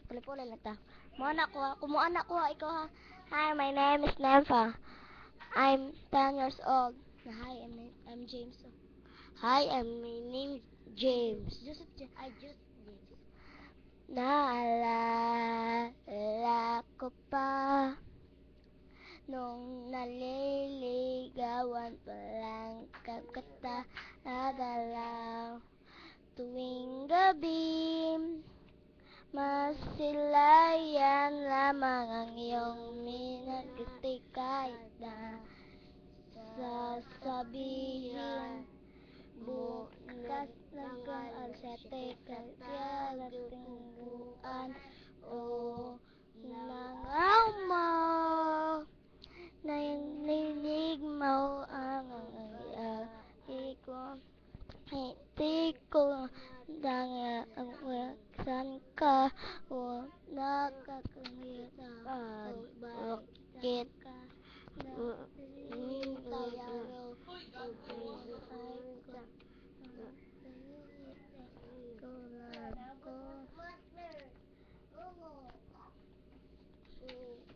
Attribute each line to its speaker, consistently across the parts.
Speaker 1: Puli-puli lang ta. Kumuha na ko ha, ikaw ha. Hi, my name is Nemfa. I'm 10 years old. Hi, I'm James. Hi, my name is James. James. Naalala ko pa nung naliligawan pa lang kakata nadalaw tuwing gabi. Masilayan lamang ang iyong minagti kahit na sasabihin bukas hanggang alasete kaya tingguan o nangaw mo nainig mo ang ko hindi ko danga ang waksan ka o nakakangita bakit tayo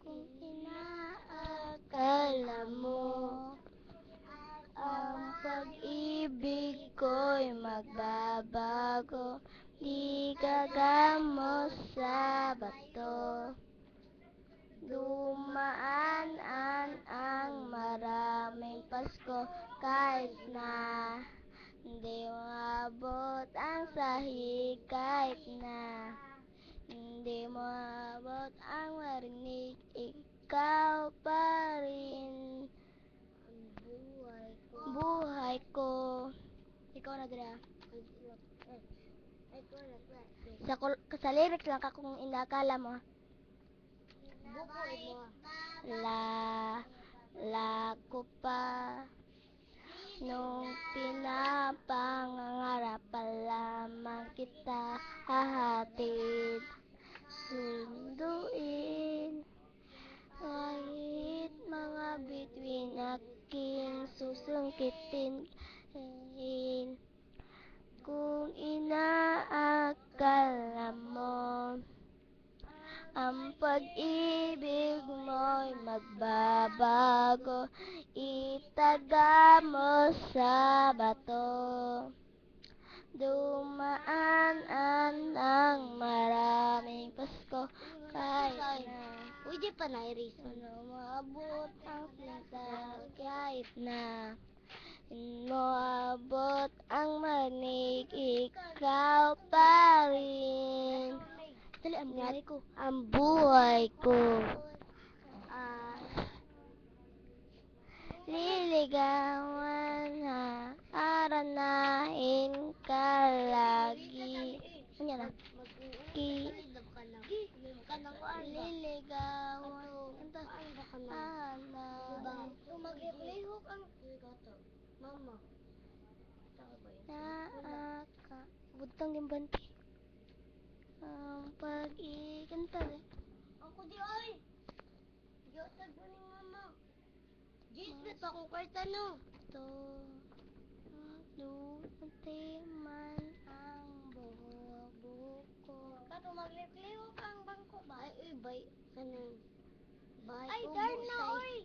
Speaker 1: kung inaakala mo ang pag-ibig ko'y magbabago, di gagamos sa bato. Dumaan ang maraming Pasko kahit na hindi maabot ang sahig kahit na hindi mo abot ang marinig, ikaw pa rin buhay ko. Ikaw na dira. Sa lyrics lang ka kung inakala mo. La ko pa nung pinapangarap pa lamang kita hahatid sunduin kahit mga bituin aking susungkitin kung inaakala mo ang pag-ibig mo'y magbabago, itaga mo sa bato. Dumaan ang maraming Pasko kahit na di pa na maabot ang sinta kahit na moabot ang manig, ikaw pa rin. Dali, ang buhay ko. Ang buhay ko. Liligawan na, aranahin ka lagi. Ano na? Liligawan. Maglihok ang mama. Butang yung banti. Ang pag-ikanta rin. Ako di ay. Yotag mo ni mama. Gisnet pa akong kwarta no. Ito. Dumunti man ang buko. Kato maglihok ang bangko ba? Ay, bay. Kanang. Ay, darn na, oy.